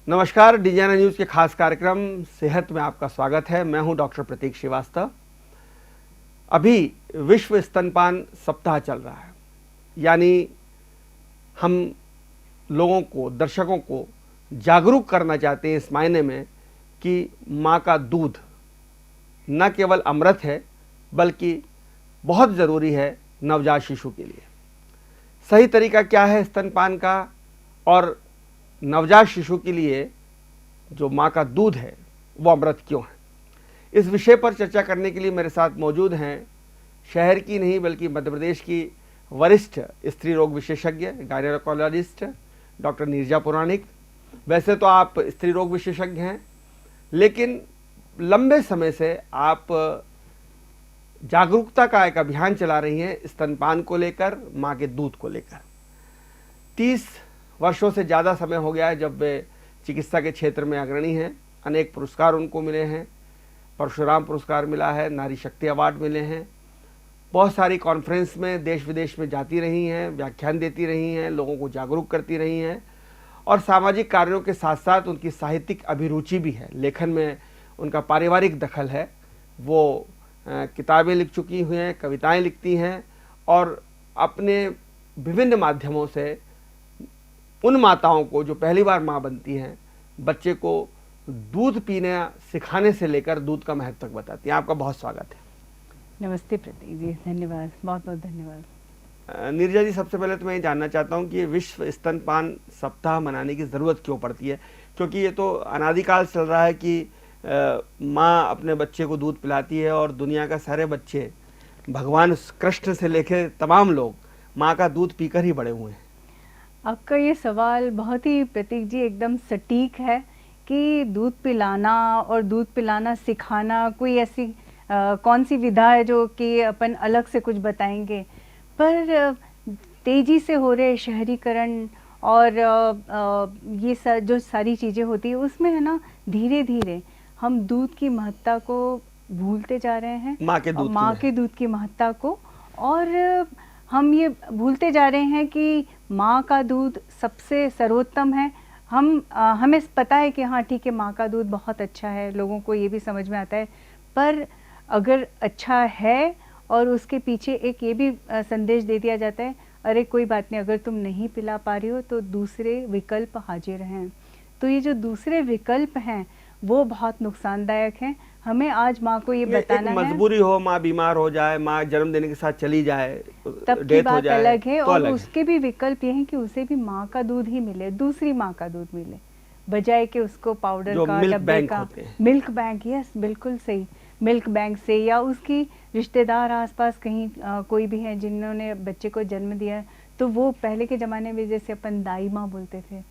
नमस्कार, डिजाना न्यूज़ के खास कार्यक्रम सेहत में आपका स्वागत है। मैं हूं डॉक्टर प्रतीक श्रीवास्तव। अभी विश्व स्तनपान सप्ताह चल रहा है, यानी हम लोगों को, दर्शकों को जागरूक करना चाहते हैं इस मायने में कि माँ का दूध न केवल अमृत है बल्कि बहुत ज़रूरी है नवजात शिशु के लिए। सही तरीका क्या है स्तनपान का और नवजात शिशु के लिए जो माँ का दूध है वो अमृत क्यों है, इस विषय पर चर्चा करने के लिए मेरे साथ मौजूद हैं शहर की नहीं बल्कि मध्य प्रदेश की वरिष्ठ स्त्री रोग विशेषज्ञ गायनेकोलॉजिस्ट डॉक्टर नीरजा पुराणिक। वैसे तो आप स्त्री रोग विशेषज्ञ हैं, लेकिन लंबे समय से आप जागरूकता का एक अभियान चला रही हैं स्तनपान को लेकर, माँ के दूध को लेकर। 30 वर्षों से ज़्यादा समय हो गया है जब वे चिकित्सा के क्षेत्र में अग्रणी हैं। अनेक पुरस्कार उनको मिले हैं, परशुराम पुरस्कार मिला है, नारी शक्ति अवार्ड मिले हैं। बहुत सारी कॉन्फ्रेंस में देश विदेश में जाती रही हैं, व्याख्यान देती रही हैं, लोगों को जागरूक करती रही हैं और सामाजिक कार्यों के साथ साथ उनकी साहित्यिक अभिरुचि भी है। लेखन में उनका पारिवारिक दखल है। वो किताबें लिख चुकी हुई हैं, कविताएँ लिखती हैं और अपने विभिन्न माध्यमों से उन माताओं को जो पहली बार माँ बनती हैं, बच्चे को दूध पीने सिखाने से लेकर दूध का महत्व तक बताती हैं। आपका बहुत स्वागत है। नमस्ते प्रतीक जी, धन्यवाद, बहुत बहुत धन्यवाद। नीरजा जी, सबसे पहले तो मैं ये जानना चाहता हूँ कि ये विश्व स्तनपान सप्ताह मनाने की ज़रूरत क्यों पड़ती है, क्योंकि ये तो अनादिकाल चल रहा है कि माँ अपने बच्चे को दूध पिलाती है और दुनिया का सारे बच्चे, भगवान कृष्ण से लेकर तमाम लोग माँ का दूध पीकर ही बड़े हुए हैं। आपका ये सवाल बहुत ही प्रतीक जी एकदम सटीक है कि दूध पिलाना और दूध पिलाना सिखाना कोई ऐसी कौन सी विधा है जो कि अपन अलग से कुछ बताएंगे। पर तेज़ी से हो रहे शहरीकरण और ये जो सारी चीज़ें होती है उसमें है ना, धीरे धीरे हम दूध की महत्ता को भूलते जा रहे हैं, माँ के दूध की महत्ता को, और हम ये भूलते जा रहे हैं कि माँ का दूध सबसे सर्वोत्तम है। हमें पता है कि हाँ ठीक है, माँ का दूध बहुत अच्छा है, लोगों को ये भी समझ में आता है। पर अगर अच्छा है और उसके पीछे एक ये भी संदेश दे दिया जाता है, अरे कोई बात नहीं, अगर तुम नहीं पिला पा रही हो तो दूसरे विकल्प हाजिर हैं। तो ये जो दूसरे विकल्प हैं वो बहुत नुकसानदायक हैं। हमें आज माँ को ये बताना है, मजबूरी हो, माँ बीमार हो जाए, माँ जन्म देने के साथ चली जाए, तब की बात अलग है। और उसके भी विकल्प ये हैं कि उसे भी माँ का दूध ही मिले, दूसरी माँ का दूध मिले, बजाय कि उसको पाउडर का, डब्बे का, मिल्क बैंक। यस, बिल्कुल सही, मिल्क बैंक से, या उसकी रिश्तेदार आसपास कहीं कोई भी है जिन्होंने बच्चे को जन्म दिया है, तो वो पहले के ज़माने में जैसे अपन दाई माँ बोलते थे,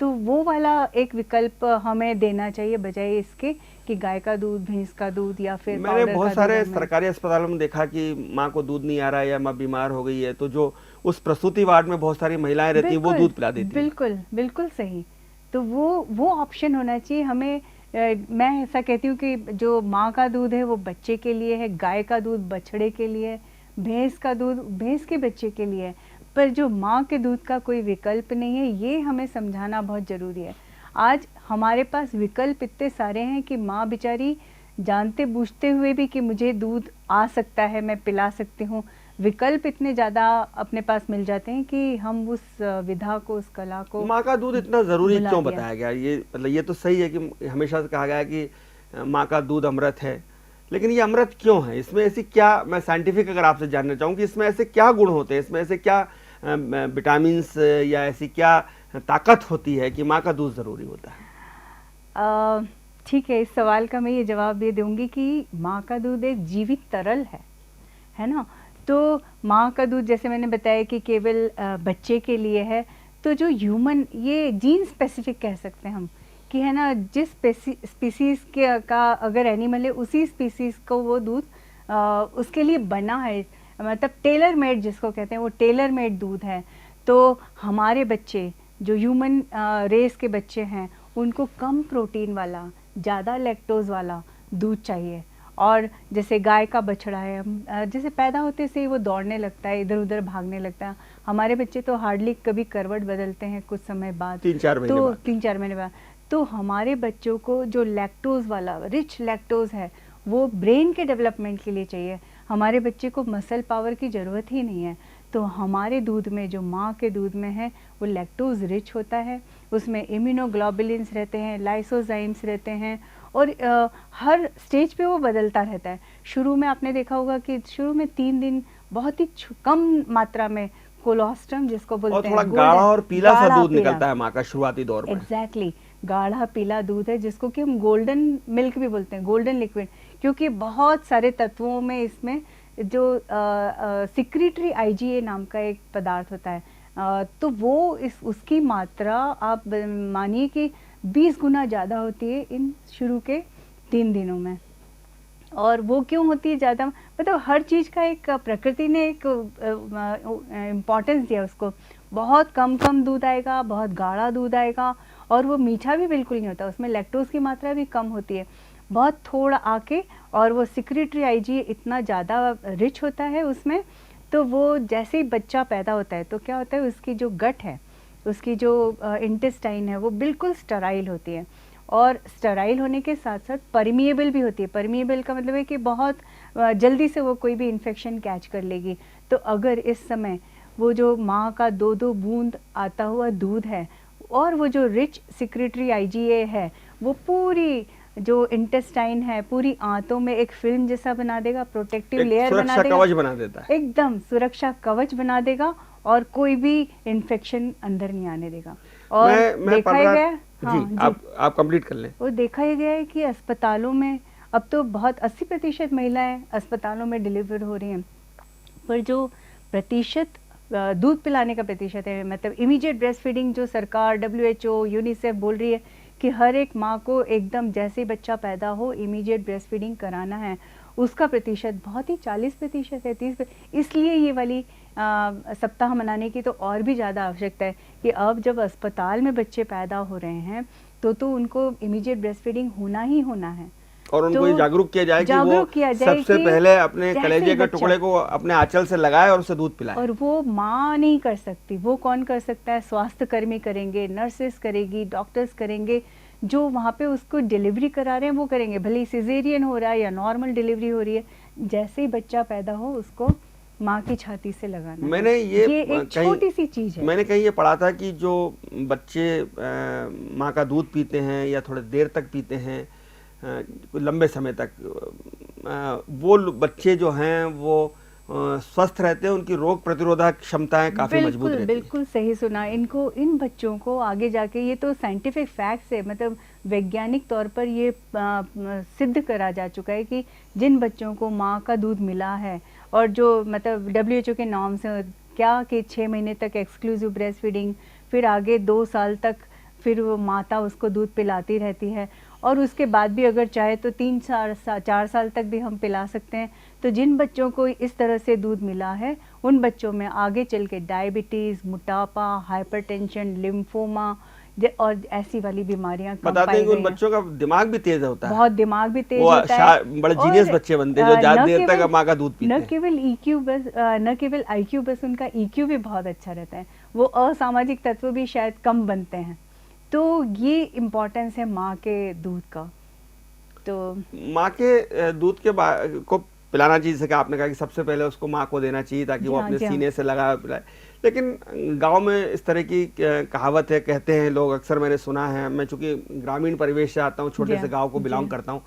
तो वो वाला एक विकल्प हमें देना चाहिए, बजाय इसके कि गाय का दूध, भैंस का दूध या फिर मैंने बहुत सारे सरकारी अस्पतालों में देखा कि माँ को दूध नहीं आ रहा है या माँ बीमार हो गई है, तो जो उस प्रसूति वार्ड में बहुत सारी महिलाएं रहती हैं वो दूध पिला देती हैं। बिल्कुल बिल्कुल सही। तो वो ऑप्शन होना चाहिए हमें। मैं ऐसा कहती हूँ कि जो माँ का दूध है वो बच्चे के लिए है, गाय का दूध बछड़े के लिए, भैंस का दूध भैंस के बच्चे के लिए है, पर जो माँ के दूध का कोई विकल्प नहीं है, ये हमें समझाना बहुत ज़रूरी है। आज हमारे पास विकल्प इतने सारे हैं कि माँ बेचारी जानते बूझते हुए भी कि मुझे दूध आ सकता है, मैं पिला सकती हूँ, विकल्प इतने ज़्यादा अपने पास मिल जाते हैं कि हम उस विधा को, उस कला को, माँ का दूध इतना ज़रूरी क्यों बताया गया? ये मतलब ये तो सही है कि हमेशा से कहा गया है कि माँ का दूध अमृत है, लेकिन ये अमृत क्यों है? इसमें ऐसी क्या, मैं साइंटिफिक अगर आपसे जानना चाहूँ कि इसमें ऐसे क्या गुण होते हैं, इसमें ऐसे क्या विटामिन्स या ऐसी क्या ताकत होती है कि माँ का दूध ज़रूरी होता है? ठीक है, इस सवाल का मैं ये जवाब दे दूंगी कि माँ का दूध एक जीवित तरल है ना। तो माँ का दूध जैसे मैंने बताया कि केवल बच्चे के लिए है, तो जो ह्यूमन, ये जीन स्पेसिफिक कह सकते हैं हम कि है ना, जिस स्पीसीज़ के का अगर एनिमल है उसी स्पीसीज़ को वो दूध उसके लिए बना है, मतलब टेलर मेड जिसको कहते हैं, वो टेलर मेड दूध है। तो हमारे बच्चे जो ह्यूमन रेस के बच्चे हैं उनको कम प्रोटीन वाला, ज़्यादा लैक्टोज वाला दूध चाहिए। और जैसे गाय का बछड़ा है, जैसे पैदा होते से ही वो दौड़ने लगता है, इधर उधर भागने लगता है। हमारे बच्चे तो हार्डली कभी करवट बदलते हैं कुछ समय बाद, 3-4 महीने बाद। तो हमारे बच्चों को जो लैक्टोज वाला रिच लैक्टोज है वो ब्रेन के डेवलपमेंट के लिए चाहिए। हमारे बच्चे को मसल पावर की ज़रूरत ही नहीं है। तो हमारे दूध में, जो माँ के दूध में है, वो लैक्टोज रिच होता है, उसमें इम्यूनोग्लोबुलिन्स रहते हैं, लाइसोजाइम्स रहते हैं, और हर स्टेज पे वो बदलता रहता है। शुरू में आपने देखा होगा कि शुरू में 3 दिन बहुत ही कम मात्रा में कोलोस्ट्रम जिसको बोलते हैं, और थोड़ा गाढ़ा और पीला सा दूध पीला। निकलता है माँ का शुरुआती दौर में। एग्जैक्टली, गाढ़ा पीला दूध है जिसको कि हम गोल्डन मिल्क भी बोलते हैं, गोल्डन लिक्विड, क्योंकि बहुत सारे तत्वों में इसमें जो सिक्रीटरी आईजीए नाम का एक पदार्थ होता है, तो वो उसकी मात्रा आप मानिए कि 20 गुना ज़्यादा होती है इन शुरू के 3 दिनों में। और वो क्यों होती है ज़्यादा, मतलब हर चीज़ का एक प्रकृति ने एक इम्पॉर्टेंस दिया उसको। बहुत कम दूध आएगा, बहुत गाढ़ा दूध आएगा, और वो मीठा भी बिल्कुल नहीं होता, उसमें लैक्टोज की मात्रा भी कम होती है, बहुत थोड़ा आके, और वो सिक्रीटरी आईजी इतना ज़्यादा रिच होता है उसमें। तो वो जैसे ही बच्चा पैदा होता है तो क्या होता है, उसकी जो गट है, उसकी जो इंटेस्टाइन है, वो बिल्कुल स्टराइल होती है, और स्टराइल होने के साथ साथ परमिएबल भी होती है। परमिएबल का मतलब है कि बहुत जल्दी से वो कोई भी इन्फेक्शन कैच कर लेगी। तो अगर इस समय वो जो माँ का 2-2 बूंद आता हुआ दूध है, और वो जो रिच सिक्रीटरी आईजीए है, वो पूरी जो इंटेस्टाइन है, पूरी आंतों में एक फिल्म जैसा बना देगा, प्रोटेक्टिव लेयर बना देगा, सुरक्षा कवच बना देता है, एकदम सुरक्षा कवच बना देगा, और कोई भी इन्फेक्शन अंदर नहीं आने देगा। और मैं देखा ही गया, हाँ जी, आप कंप्लीट कर लें। वो देखा ही गया है कि अस्पतालों में अब तो बहुत 80% महिलाएं अस्पतालों में डिलीवर हो रही हैं, पर जो प्रतिशत दूध पिलाने का प्रतिशत है, मतलब इमीडिएट ब्रेस्ट फीडिंग, जो सरकार, WHO, यूनिसेफ बोल रही है कि हर एक माँ को एकदम जैसे ही बच्चा पैदा हो इमीडिएट ब्रेस्ट फीडिंग कराना है, उसका प्रतिशत बहुत ही 40% है, 30%। इसलिए ये वाली सप्ताह मनाने की तो और भी ज़्यादा आवश्यकता है कि अब जब अस्पताल में बच्चे पैदा हो रहे हैं तो उनको इमीडिएट ब्रेस्ट फीडिंग होना ही होना है, और उनको ये जागरूक किया जाए कि वो सबसे कि पहले अपने कलेजे के टुकड़े को अपने आंचल से लगाए और उसे दूध पिलाए। और वो माँ नहीं कर सकती, वो कौन कर सकता है? स्वास्थ्य कर्मी करेंगे, नर्सेस करेगी, डॉक्टर्स करेंगे, जो वहाँ पे उसको डिलीवरी करा रहे हैं वो करेंगे, भले सिजेरियन हो रहा है या नॉर्मल डिलीवरी हो रही है, जैसे ही बच्चा पैदा हो उसको माँ की छाती से लगाना। मैंने ये एक छोटी सी चीज है। मैंने कहीं ये पढ़ा था कि जो बच्चे माँ का दूध पीते हैं या थोड़े देर तक पीते हैं, लंबे समय तक, वो बच्चे जो हैं वो स्वस्थ रहते हैं, उनकी रोग प्रतिरोधक क्षमताएं काफी मजबूत रहती हैं। बिल्कुल सही सुना। इनको, इन बच्चों को आगे जाके, ये तो साइंटिफिक फैक्ट्स है, मतलब वैज्ञानिक तौर पर ये सिद्ध करा जा चुका है कि जिन बच्चों को माँ का दूध मिला है, और जो मतलब WHO के नॉर्म से क्या कि 6 महीने तक एक्सक्लूसिव ब्रेस्ट फीडिंग, फिर आगे 2 साल तक फिर वो माता उसको दूध पिलाती रहती है, और उसके बाद भी अगर चाहे तो 4 साल तक भी हम पिला सकते हैं। तो जिन बच्चों को इस तरह से दूध मिला है, उन बच्चों में आगे चल के डायबिटीज़, मोटापा, हाइपरटेंशन, लिम्फोमा और ऐसी वाली बीमारियां कम बताते हैं कि उन बच्चों का दिमाग भी तेज होता है, बहुत दिमाग भी तेज होता है, बड़े जीनियस बच्चे बनते हैं जो ज्यादा देर तक माँ का दूध पीते हैं। न केवल IQ बस, उनका EQ भी बहुत अच्छा रहता है, वो असामाजिक तत्व भी शायद कम बनते हैं। तो ये इम्पोर्टेंस है माँ के दूध का। तो माँ के दूध को पिलाना चाहिए, जैसे कि आपने कहा कि सबसे पहले उसको माँ को देना चाहिए ताकि वो अपने सीने से लगा पिलाए। लेकिन गांव में इस तरह की कहावत है, कहते हैं लोग, अक्सर मैंने सुना है, मैं चूंकि ग्रामीण परिवेश से आता हूँ, छोटे से गांव को बिलोंग करता हूँ,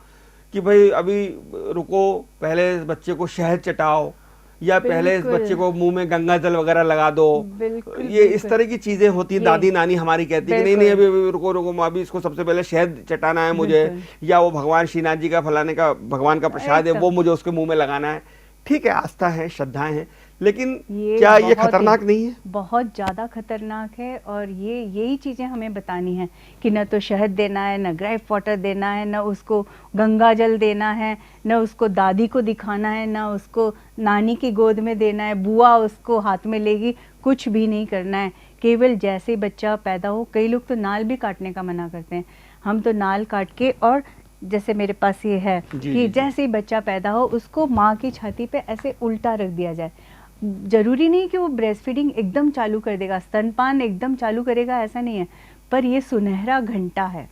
कि भाई अभी रुको, पहले इस बच्चे को शहद चटाओ, या पहले इस बच्चे को मुंह में गंगा जल वगैरह लगा दो। ये इस तरह की चीजें होती हैं। दादी नानी हमारी कहती है कि नहीं अभी रुको अभी इसको सबसे पहले शहद चटाना है मुझे, या वो भगवान श्रीनाथ जी का फलाने का भगवान का प्रसाद है वो मुझे उसके मुंह में लगाना है। ठीक है, आस्था है, श्रद्धाएं हैं, लेकिन क्या ये खतरनाक नहीं है? बहुत ज्यादा खतरनाक है। और यही चीजें हमें बतानी है कि न तो शहद देना है, न ग्रेप वाटर देना है, न उसको गंगा जल देना है, न उसको दादी को दिखाना है, न उसको नानी की गोद में देना है, बुआ उसको हाथ में लेगी, कुछ भी नहीं करना है। केवल जैसे ही बच्चा पैदा हो, कई लोग तो नाल भी काटने का मना करते हैं, हम तो नाल काट के, और जैसे मेरे पास ये है कि जैसे ही बच्चा पैदा हो उसको माँ की छाती पे ऐसे उल्टा रख दिया जाए। जरूरी नहीं कि वो ब्रेस्ट फीडिंग एकदम चालू कर देगा, स्तनपान एकदम चालू करेगा, ऐसा नहीं है, पर ये सुनहरा घंटा है।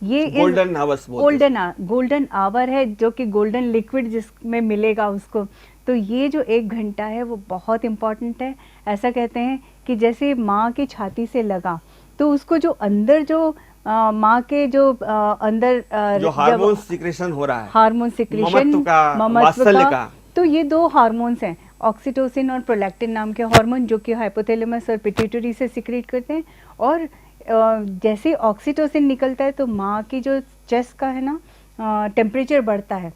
ये गोल्डन आवर्स गोल्डन आवर है, जो कि गोल्डन लिक्विड जिसमें मिलेगा उसको। तो ये जो 1 घंटा है वो बहुत इम्पॉर्टेंट है। ऐसा कहते हैं कि जैसे माँ की छाती से लगा तो उसको जो अंदर जो माँ के जो अंदर जो हार्मोन सिक्रेशन हो रहा है, हार्मोन सिक्रेशन, ममत्व का, तो ये 2 हार्मोन्स हैं, ऑक्सीटोसिन और प्रोलैक्टिन नाम के हार्मोन, जो कि हाइपोथैलेमस और पिट्यूटरी से सिक्रेट करते हैं। और जैसे ऑक्सीटोसिन निकलता है तो माँ की जो चेस्ट का है ना टेम्परेचर बढ़ता है,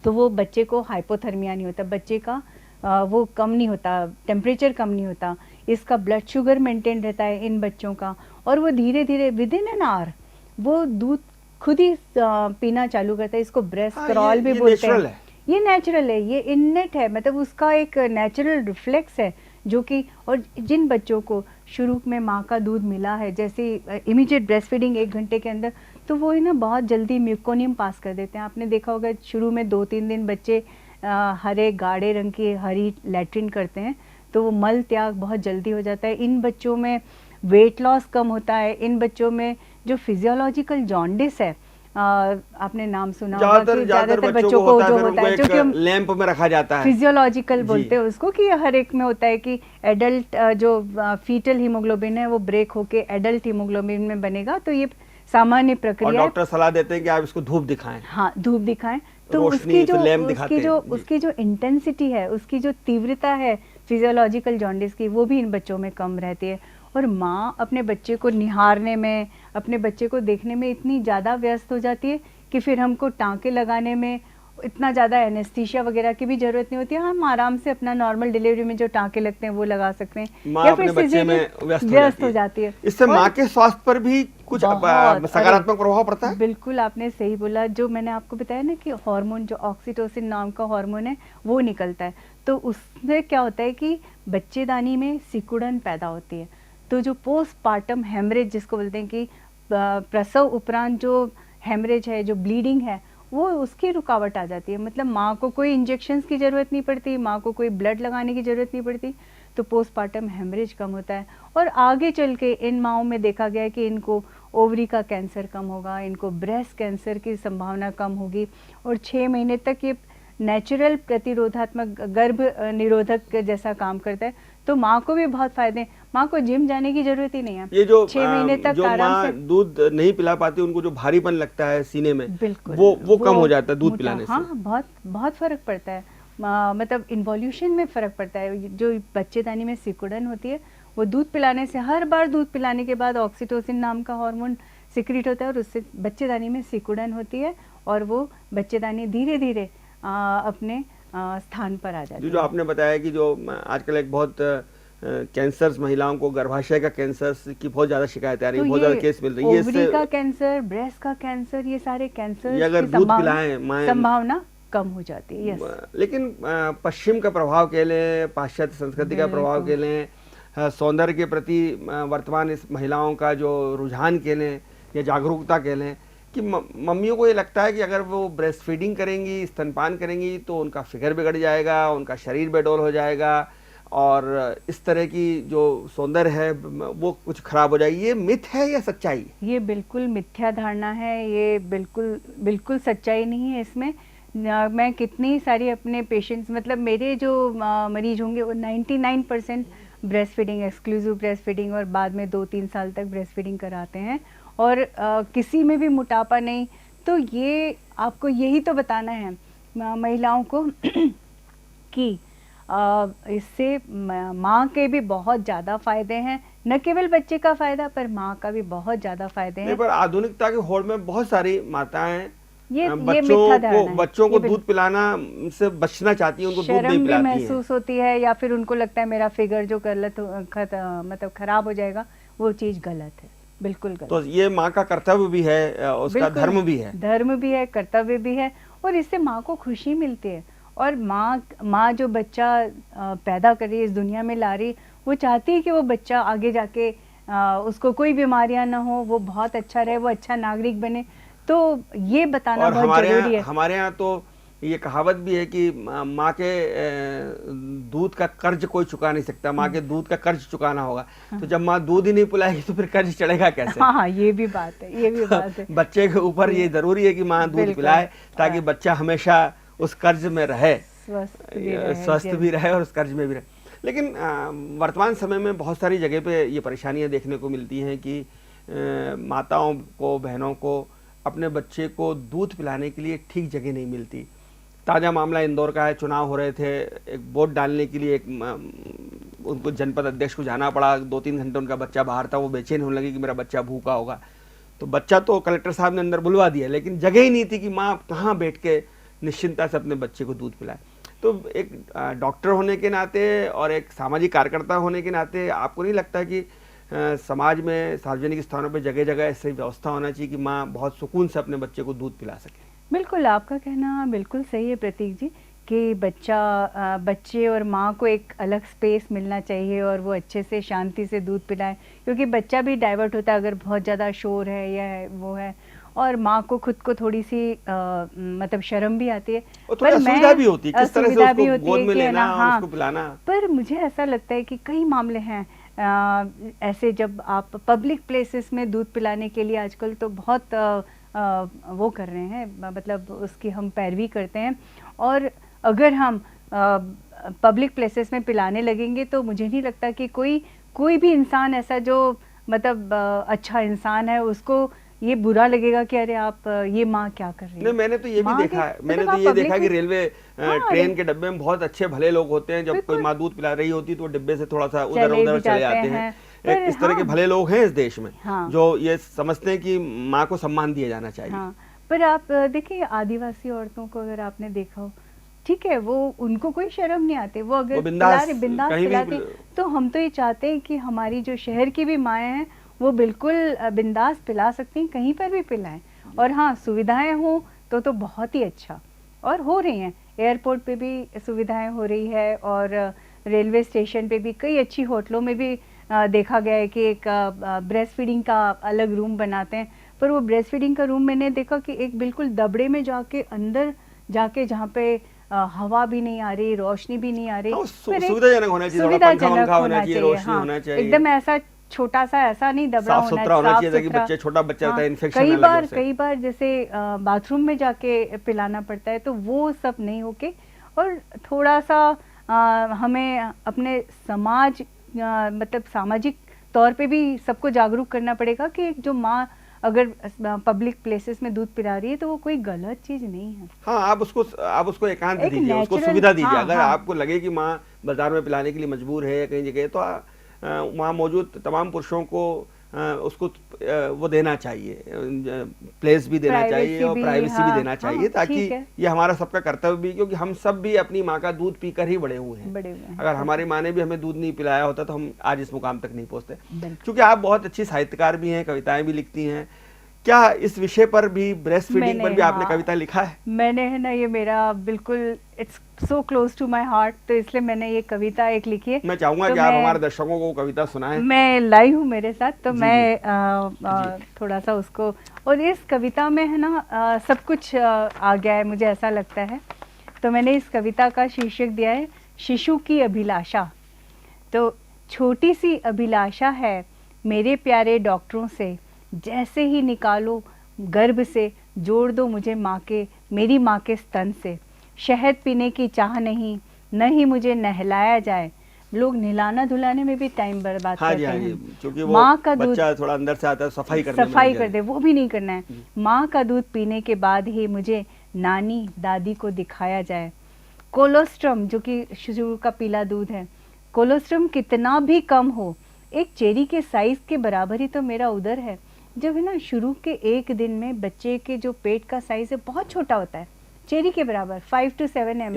तो वो बच्चे को हाइपोथर्मिया नहीं होता, बच्चे का वो कम नहीं होता, टेम्परेचर कम नहीं होता, इसका ब्लड शुगर मेंटेन रहता है इन बच्चों का। और वो धीरे धीरे विद इन एन आवर वो दूध खुद ही पीना चालू करता है। इसको ब्रेस्ट क्रॉल भी बोलते हैं। ये नेचुरल है, ये इननेट है, मतलब उसका एक नेचुरल रिफ्लेक्स है जो कि। और जिन बच्चों को शुरू में माँ का दूध मिला है, जैसे इमीडिएट ब्रेस्ट फीडिंग 1 घंटे के अंदर, तो वो है ना बहुत जल्दी म्यूकोनियम पास कर देते हैं। आपने देखा होगा शुरू में 2-3 दिन बच्चे हरे गाढ़े रंग की हरी लैट्रिन करते हैं, तो वो मल त्याग बहुत जल्दी हो जाता है। इन बच्चों में वेट लॉस कम होता है। इन बच्चों में जो फिजियोलॉजिकल जॉन्डिस है, आपने नाम सुना होगा कि ज्यादातर बच्चों को जो होता है, जो कि हम लैंप में रखा जाता है, फिजियोलॉजिकल बोलते हैं उसको, कि हर एक में होता है कि एडल्ट जो फीटल हीमोग्लोबिन है वो ब्रेक होके एडल्ट हीमोग्लोबिन में बनेगा। तो ये सामान्य प्रक्रिया है। डॉक्टर सलाह देते हैं कि आप इसको धूप दिखाएं। हाँ, धूप दिखाएं। तो उसकी जो इंटेंसिटी है, उसकी जो तीव्रता है फिजियोलॉजिकल जॉन्डिस की, वो भी इन बच्चों में कम रहती है। और माँ अपने बच्चे को निहारने में, अपने बच्चे को देखने में इतनी ज़्यादा व्यस्त हो जाती है कि फिर हमको टाँके लगाने में इतना ज़्यादा एनेस्थीसिया वगैरह की भी जरूरत नहीं होती है। हम आराम से अपना नॉर्मल डिलीवरी में जो टाँके लगते हैं वो लगा सकते हैं, या फिर व्यस्त हो जाती है। इससे माँ के स्वास्थ्य पर भी कुछ सकारात्मक प्रभाव पड़ता है। बिल्कुल, आपने सही बोला। जो मैंने आपको बताया ना कि हार्मोन, जो ऑक्सीटोसिन नाम का हार्मोन है, वो निकलता है, तो उससे क्या होता है कि बच्चेदानी में सिकुड़न पैदा होती है। तो जो पोस्टपार्टम हेमरेज जिसको बोलते हैं कि प्रसव उपरांत जो हेमरेज है, जो ब्लीडिंग है, वो उसकी रुकावट आ जाती है। मतलब माँ को कोई इंजेक्शंस की ज़रूरत नहीं पड़ती, माँ को कोई ब्लड लगाने की ज़रूरत नहीं पड़ती, तो पोस्टपार्टम हेमरेज कम होता है। और आगे चल के इन माँओं में देखा गया है कि इनको ओवरी का कैंसर कम होगा, इनको ब्रेस्ट कैंसर की संभावना कम होगी। और 6 महीने तक ये नेचुरल प्रतिरोधात्मक गर्भ निरोधक जैसा काम करता है। तो माँ को भी बहुत फायदे हैं, माँ को जिम जाने की जरूरत ही नहीं है। ये जो 6 महीने तक जो आराम से दूध नहीं पिला पाती, उनको जो भारीपन लगता है सीने में, बिल्कुल वो कम हो जाता है दूध पिलाने से। हाँ, बहुत बहुत फर्क पड़ता है। मतलब इन्वॉल्यूशन में फर्क पड़ता है। जो बच्चेदानी में सिकुड़न होती है, वो दूध पिलाने से, हर बार दूध पिलाने के बाद ऑक्सीटोसिन नाम का हार्मोन सिक्रीट होता है और उससे बच्चेदानी में सिकुड़न होती है और वो बच्चेदानी धीरे धीरे अपने स्थान पर आ जाती है। जो आपने बताया कि जो आजकल एक बहुत कैंसर, महिलाओं को गर्भाशय का कैंसर की बहुत ज्यादा शिकायत आ रही है, बहुत ज्यादा केस मिल रही है। ओवरी का कैंसर, ब्रेस्ट का कैंसर, ये सारे कैंसर अगर दूध पिलाएं संभावना कम हो जाती है। यस। लेकिन पश्चिम का प्रभाव कह लें, पाश्चात्य संस्कृति का प्रभाव कह लें, सौंदर्य के प्रति वर्तमान इस महिलाओं का जो रुझान कह लें या जागरूकता कह लें, कि मम्मियों को ये लगता है कि अगर वो ब्रेस्ट फीडिंग करेंगी, स्तनपान करेंगी, तो उनका फिगर बिगड़ जाएगा, उनका शरीर बेडौल हो जाएगा और इस तरह की जो सौंदर्य है वो कुछ खराब हो जाएगी। ये मिथ है या सच्चाई? ये बिल्कुल मिथ्या धारणा है, ये बिल्कुल सच्चाई नहीं है इसमें। मैं कितनी सारी अपने पेशेंट्स, मतलब मेरे जो मरीज होंगे वो 99% breast feeding, exclusive breast feeding और बाद में 2-3 साल तक ब्रेस्ट फीडिंग कराते हैं और किसी में भी मोटापा नहीं। तो ये आपको यही तो बताना है महिलाओं को कि इससे माँ के भी बहुत ज़्यादा फायदे हैं, न केवल बच्चे का फायदा पर माँ का भी बहुत ज़्यादा फायदे हैं। पर आधुनिकता के होड़ में बहुत सारी माताएं बच्चों को दूध पिलाना से बचना चाहती है, उनको दूध नहीं पिलाती हैं। महसूस होती है या फिर उनको लगता है मेरा फिगर जो मतलब खराब हो जाएगा, वो चीज़ गलत है, बिल्कुल गलत। तो ये माँ का कर्तव्य भी है, उसका धर्म भी है, कर्तव्य भी है और इससे माँ को खुशी मिलती है। और माँ जो बच्चा पैदा कर रही है, इस दुनिया में ला रही, वो चाहती है कि वो बच्चा आगे जाके उसको कोई बीमारियां ना हो, वो बहुत अच्छा रहे, वो अच्छा नागरिक बने। तो ये बताना बहुत जरूरी है। हमारे यहाँ तो ये कहावत भी है कि माँ के दूध का कर्ज कोई चुका नहीं सकता, माँ के दूध का कर्ज चुकाना होगा। तो जब माँ दूध ही नहीं पिलाएगी तो फिर कर्ज चढ़ेगा कैसे? हाँ, ये भी बात है, ये भी बात है। बच्चे के ऊपर ये जरूरी है कि माँ दूध पिलाए ताकि बच्चा हमेशा उस कर्ज में रहे, स्वस्थ भी रहे और उस कर्ज में भी रहे। लेकिन वर्तमान समय में बहुत सारी जगह पे ये परेशानियां देखने को मिलती हैं कि माताओं को, बहनों को अपने बच्चे को दूध पिलाने के लिए ठीक जगह नहीं मिलती। ताज़ा मामला इंदौर का है, चुनाव हो रहे थे, एक वोट डालने के लिए उनको जनपद अध्यक्ष को जाना पड़ा, 2-3 घंटे उनका बच्चा बाहर था, वो बेचैन होने लगे कि मेरा बच्चा भूखा होगा। तो बच्चा तो कलेक्टर साहब ने अंदर बुलवा दिया, लेकिन जगह ही नहीं थी कि माँ कहाँ बैठ के निश्चिंता से अपने बच्चे को दूध पिलाए। तो एक डॉक्टर होने के नाते और एक सामाजिक कार्यकर्ता होने के नाते आपको नहीं लगता कि समाज में, सार्वजनिक स्थानों पर जगह जगह ऐसी व्यवस्था होना चाहिए कि माँ बहुत सुकून से अपने बच्चे को दूध पिला सके? बिल्कुल, आपका कहना बिल्कुल सही है प्रतीक जी, कि बच्चे और माँ को एक अलग स्पेस मिलना चाहिए और वो अच्छे से शांति से दूध पिलाए, क्योंकि बच्चा भी डाइवर्ट होता है अगर बहुत ज़्यादा शोर है या वो है, और माँ को खुद को थोड़ी सी मतलब शर्म भी आती है, पर असुविधा भी होती है, किस तरह से उसको गोद में लेना और उसको पिलाना। पर मुझे ऐसा लगता है कि कई मामले हैं ऐसे, जब आप पब्लिक प्लेसेस में दूध पिलाने के लिए आजकल तो बहुत वो कर रहे हैं, मतलब उसकी हम पैरवी करते हैं, और अगर हम पब्लिक प्लेसेस में पिलाने लगेंगे तो मुझे नहीं लगता कि कोई भी इंसान ऐसा जो मतलब अच्छा इंसान है उसको ये बुरा लगेगा कि अरे आप ये माँ क्या कर रही है। नहीं, मैंने तो ये भी देखा है, मैंने तो ये देखा कि रेलवे ट्रेन के डब्बे में बहुत अच्छे भले लोग होते हैं, जब कोई माँ दूध पिला रही होती है तो डिब्बे से थोड़ा सा उधर उधर चले जाते हैं। इस तरह के भले लोग हैं इस देश में जो ये समझते हैं कि माँ को सम्मान दिया जाना चाहिए। पर आप देखिए, आदिवासी औरतों को अगर आपने देखा हो, ठीक है, वो उनको कोई शर्म नहीं आती, वो अगर बिंदास पिलाते, तो हम तो ये चाहते हैं कि हमारी जो शहर की भी माएँ हैं वो बिल्कुल बिंदास पिला सकती हैं, कहीं पर भी पिलाएं। और हाँ, सुविधाएं हो तो बहुत ही अच्छा, और हो रही हैं, एयरपोर्ट पे भी सुविधाएं हो रही है, और रेलवे स्टेशन पे भी कई अच्छी होटलों में भी देखा गया है कि एक ब्रेस्ट फीडिंग का अलग रूम बनाते हैं। पर वो ब्रेस्ट फीडिंग का रूम मैंने देखा कि एक बिल्कुल दबड़े में जाके अंदर जाके, जहाँ पे हवा भी नहीं आ रही, रोशनी भी नहीं आ रही, सुविधाजनक होना चाहिए, सुविधाजनक होना चाहिए, रोशनी होना चाहिए, एकदम ऐसा छोटा सा ऐसा नहीं दबड़ा होना चाहिए ताकि बच्चे, छोटा बच्चा होता है, इन्फेक्शन ना लगे उसे। कई बार जैसे बाथरूम में जाके पिलाना पड़ता है, तो वो सब नहीं होके, और थोड़ा सा हमें अपने समाज मतलब सामाजिक तौर पे भी सबको जागरूक करना पड़ेगा कि जो माँ अगर पब्लिक प्लेसेस में दूध पिला रही है तो वो कोई गलत चीज नहीं है। हाँ, आप उसको एकांत दीजिए, उसको सुविधा दीजिए। अगर आपको लगे कि माँ बाजार में पिलाने के लिए मजबूर है कहीं जगह, तो वहाँ मौजूद तमाम पुरुषों को उसको वो देना चाहिए, प्लेस भी देना चाहिए और प्राइवेसी भी देना चाहिए, ताकि ये हमारा सबका कर्तव्य भी, क्योंकि हम सब भी अपनी माँ का दूध पीकर ही बड़े हुए हैं। अगर हमारी माँ ने भी हमें दूध नहीं पिलाया होता तो हम आज इस मुकाम तक नहीं पहुँचते। क्योंकि आप बहुत अच्छी साहित्यकार भी हैं, कविताएं भी लिखती हैं, क्या इस विषय पर भी, ब्रेस्ट फीडिंग पर भी आपने कविता लिखा है? मैंने, है ना, ये मेरा बिल्कुल it's so close to my heart, तो इसलिए मैंने ये कविता एक लिखी है। मैं चाहूंगा कि आप हमारे दर्शकों को कविता सुनाएं। मैं लाई हूँ मेरे साथ, तो मैं थोड़ा सा उसको, और इस कविता में है ना सब कुछ आ गया है, मुझे ऐसा लगता है। तो मैंने इस कविता का शीर्षक दिया है शिशु की अभिलाषा। तो छोटी सी अभिलाषा है मेरे प्यारे डॉक्टरों से, जैसे ही निकालो गर्भ से, जोड़ दो मुझे माँ के, मेरी माँ के स्तन से। शहद पीने की चाह नहीं, न ही मुझे नहलाया जाए। लोग नहलाना धुलाने में भी टाइम बर्बाद करते हैं। क्योंकि वो माँ का दूध थोड़ा अंदर से आता है, सफाई कर दे, वो भी नहीं करना है। माँ का दूध पीने के बाद ही मुझे नानी दादी को दिखाया जाए। कोलोस्ट्रम, जो कि शिशु का पीला दूध है, कोलोस्ट्रम कितना भी कम हो, एक चेरी के साइज के बराबर ही तो मेरा उदर है। जब है ना शुरू के एक दिन में बच्चे के जो पेट का साइज है बहुत छोटा होता है, चेरी के बराबर, 5 to 7 ml,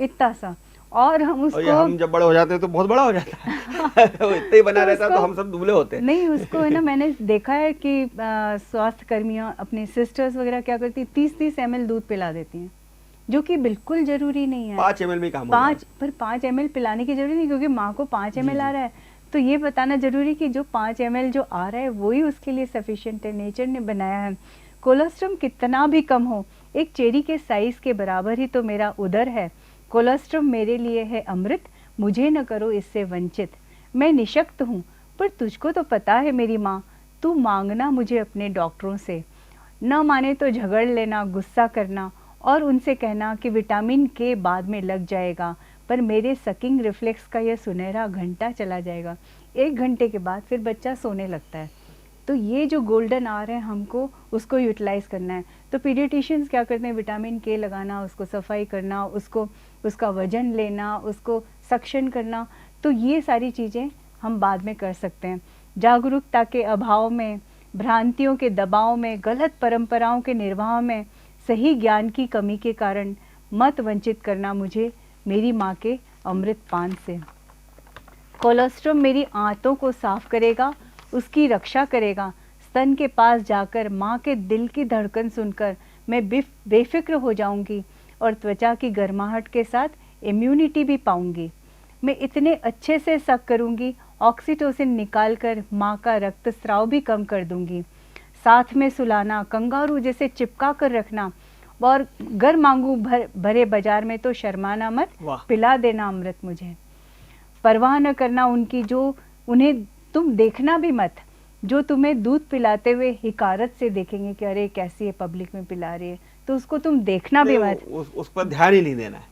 इतना सा। और हम उसको, हम जब बड़े हो जाते हैं तो बहुत बड़ा हो जाता है वो इतना ही बना रहता है, तो हम सब दुबले होते हैं। नहीं, उसको है ना मैंने देखा है कि स्वास्थ्य कर्मियाँ अपनी सिस्टर्स वगैरह क्या करती है, 30-30 ml दूध पिला देती हैं, जो कि बिल्कुल जरूरी नहीं है। 5 ml में काम 5 ml पिलाने की जरूरत नहीं, क्योंकि माँ को 5 ml आ रहा है, तो ये बताना जरूरी कि जो 5 ml जो आ रहा है वही उसके लिए सफिशिएंट है, नेचर ने बनाया है। कोलेस्ट्रॉल कितना भी कम हो, एक चेरी के साइज के बराबर ही तो मेरा उदर है। कोलोस्ट्रम मेरे लिए है अमृत, मुझे न करो इससे वंचित। मैं निशक्त हूँ पर तुझको तो पता है मेरी माँ, तू मांगना मुझे अपने डॉक्टरों से। न माने तो झगड़ लेना, गुस्सा करना और उनसे कहना कि विटामिन के बाद में लग जाएगा, पर मेरे सकिंग रिफ्लेक्स का यह सुनहरा घंटा चला जाएगा। 1 घंटे के बाद फिर बच्चा सोने लगता है। तो ये जो गोल्डन आवर है हमको उसको यूटिलाइज़ करना है। तो पीडियाट्रिशियंस क्या करते हैं, विटामिन के लगाना, उसको सफाई करना, उसका वजन लेना, उसको सक्शन करना। तो ये सारी चीज़ें हम बाद में कर सकते हैं। जागरूकता के अभाव में, भ्रांतियों के दबाव में, गलत परंपराओं के निर्वाह में, सही ज्ञान की कमी के कारण मत वंचित करना मुझे मेरी माँ के अमृत पान से। कोलोस्ट्रम मेरी आंतों को साफ करेगा, उसकी रक्षा करेगा। स्तन के पास जाकर माँ के दिल की धड़कन सुनकर मैं बेफिक्र हो जाऊंगी और त्वचा की गर्माहट के साथ इम्यूनिटी भी पाऊंगी। मैं इतने अच्छे से सक करूंगी, ऑक्सीटोसिन निकालकर माँ का रक्तस्राव भी कम कर दूंगी। साथ में सुलाना, कंगारू जैसे चिपका कर रखना और गर मांगू भरे बाजार में तो शर्माना मत, पिला देना अमृत मुझे। परवाह न करना उनकी, जो उन्हें तुम देखना भी मत, जो तुम्हें दूध पिलाते हुए हिकारत से देखेंगे कि अरे कैसी है, पब्लिक में पिला रही है, तो उसको तुम देखना भी मत, उस पर ध्यान ही नहीं देना है।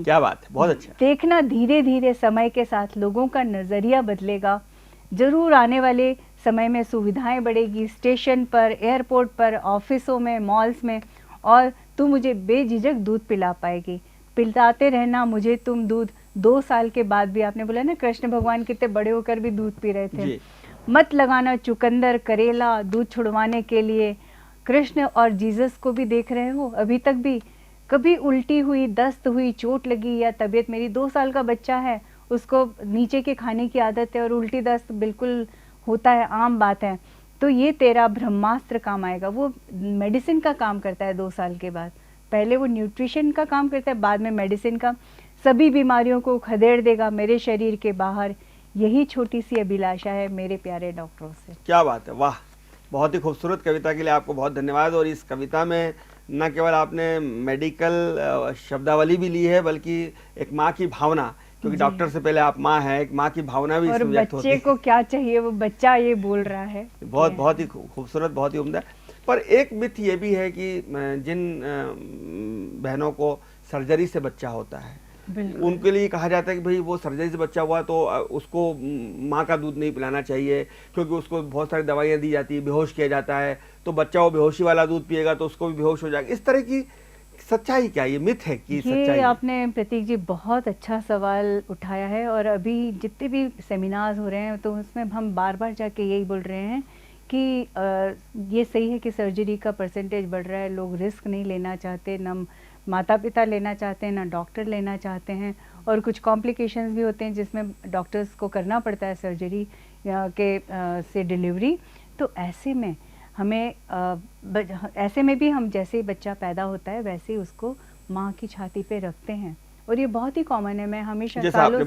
क्या बात है, बहुत अच्छा। देखना धीरे धीरे समय के साथ लोगों का नजरिया बदलेगा। जरूर आने वाले समय में सुविधाएं बढ़ेगी, स्टेशन पर, एयरपोर्ट पर, ऑफिसों में, मॉल्स में, और तू मुझे बेझिझक दूध पिला पाएगी। पिलाते रहना मुझे तुम दूध। 2 साल के बाद भी, आपने बोला ना कृष्ण भगवान कितने बड़े होकर भी दूध पी रहे थे। मत लगाना चुकंदर, करेला दूध छुड़वाने के लिए। कृष्ण और जीसस को भी देख रहे हो, अभी तक भी कभी उल्टी हुई, दस्त हुई, चोट लगी या तबीयत, मेरी 2 साल का बच्चा है, उसको नीचे के खाने की आदत है और उल्टी दस्त बिल्कुल होता है, आम बात है। तो ये तेरा ब्रह्मास्त्र काम आएगा। वो मेडिसिन का काम करता है 2 साल के बाद। पहले वो न्यूट्रिशन का काम करता है, बाद में मेडिसिन का। सभी बीमारियों को खदेड़ देगा मेरे शरीर के बाहर। यही छोटी सी अभिलाषा है मेरे प्यारे डॉक्टरों से। क्या बात है, वाह, बहुत ही खूबसूरत कविता के लिए आपको बहुत धन्यवाद। और इस कविता में न केवल आपने मेडिकल शब्दावली भी ली है, बल्कि एक माँ की भावना, क्योंकि डॉक्टर से पहले आप माँ हैं, एक माँ की भावना भी इसमें व्यक्त होती है। बच्चे को क्या चाहिए वो बच्चा ये बोल रहा है। बहुत ही खूबसूरत, बहुत ही उम्दा। पर एक मिथ ये भी है कि जिन बहनों को सर्जरी से बच्चा होता है, उनके लिए कहा जाता है कि भाई वो सर्जरी से बच्चा हुआ तो उसको माँ का दूध नहीं पिलाना चाहिए, क्योंकि उसको बहुत सारी दवाइयाँ दी जाती है, बेहोश किया जाता है, तो बच्चा वो बेहोशी वाला दूध पिएगा तो उसको भी बेहोश हो जाएगा। इस तरह की सच्चाई क्या, ये मिथ है कि सच्चाई? ये आपने प्रतीक जी बहुत अच्छा सवाल उठाया है। और अभी जितने भी सेमिनार्स हो रहे हैं तो उसमें हम बार बार जाके यही बोल रहे हैं कि ये सही है कि सर्जरी का परसेंटेज बढ़ रहा है, लोग रिस्क नहीं लेना चाहते, न माता पिता लेना चाहते हैं, ना डॉक्टर लेना चाहते हैं, और कुछ कॉम्प्लिकेशंस भी होते हैं जिसमें डॉक्टर्स को करना पड़ता है सर्जरी के से डिलीवरी। तो ऐसे में हमें ऐसे में भी हम जैसे ही बच्चा पैदा होता है वैसे ही उसको माँ की छाती पे रखते हैं, और ये बहुत ही कॉमन है। मैं हमेशा सालों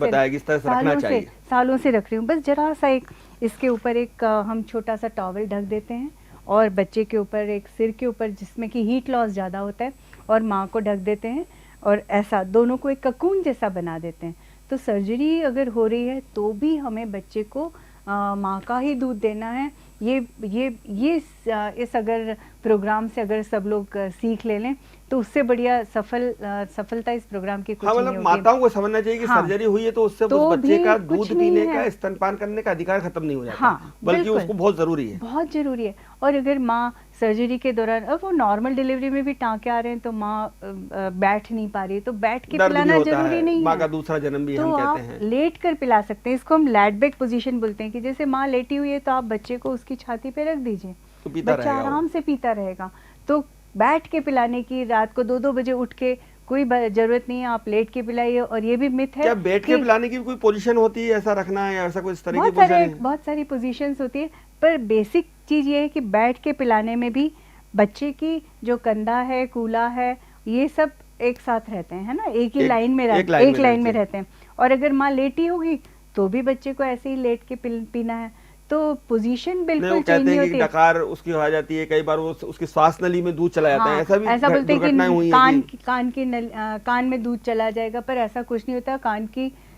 से रख रही हूँ। बस जरा सा एक इसके ऊपर एक हम छोटा सा टॉवल ढक देते हैं, और बच्चे के ऊपर एक सिर के ऊपर जिसमें कि हीट लॉस ज़्यादा होता है, और माँ को ढक देते हैं, और ऐसा दोनों को एक ककून जैसा बना देते हैं। तो सर्जरी अगर हो रही है तो भी हमें बच्चे को माँ का ही दूध देना है। ये इस अगर प्रोग्राम से अगर सब लोग सीख ले लें तो उससे बढ़िया सफलता इस प्रोग्राम की कुछ नहीं होगी। माताओं को समझना चाहिए कि सर्जरी हुई है तो उससे उस बच्चे का दूध पीने का, स्तनपान करने का अधिकार खत्म नहीं हो जाता, बल्कि उसको बहुत जरूरी है, बहुत जरूरी है। और अगर माँ सर्जरी के दौरान, अब वो नॉर्मल डिलीवरी में भी टाँके आ रहे हैं तो माँ बैठ नहीं पा रही है, तो बैठ के पिलाना जरूरी नहीं है। माँ का दूसरा जन्म भी हम कहते हैं। लेट कर पिला सकते हैं, इसको हम लैट बैक पोजीशन बोलते हैं, कि जैसे माँ लेटी हुई है तो आप बच्चे को उसकी छाती पे रख दीजिए, तो बच्चा आराम से पीता रहेगा। तो बैठ के पिलाने की, रात को 2-2 बजे उठ के कोई जरूरत नहीं है, आप लेट के पिलाइए। और ये भी मिथ है। क्या बैठ के पिलाने की कोई पोजीशन होती है, ऐसा रखना है, ऐसा कुछ तरह की पोजीशन है? बहुत सारी पोजीशंस होती है, पर बेसिक चीज ये है कि बैठ के पिलाने में भी बच्चे की जो कंधा है, कूल्हा है, ये सब एक साथ रहते हैं, है ना, एक ही लाइन में रहते हैं। और अगर माँ लेटी होगी तो भी बच्चे को ऐसे ही लेट के पीना है। तो पोजीशन नहीं, बिल्कुल वो चेंज कहते नहीं हैं कि होती। डकार उसकी हो जाती है, कई बार वो उसकी श्वास नली में दूध चला जाता है, ऐसा भी ऐसा बोलते हैं दुर्घटनाएं हुई कि हैं कि कान में दूध चला जाएगा, पर ऐसा कुछ नहीं होता।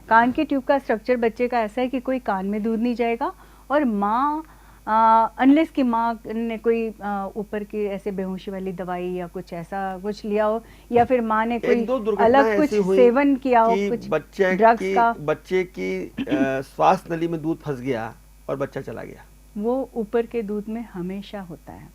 कान की ट्यूब का स्ट्रक्चर बच्चे का ऐसा है कि कोई कान में दूध नहीं जाएगा। और माँ अनलेस कि माँ ने कोई ऊपर की ऐसे बेहोशी वाली दवाई या कुछ ऐसा कुछ लिया हो, या फिर माँ ने कोई एक दो दुर्घटनाएं अलग कुछ ऐसी हुई सेवन किया हो, कि कुछ ड्रग्स बच्चे का, की श्वास नली में दूध फंस गया और बच्चा चला गया। वो ऊपर के दूध में हमेशा होता है,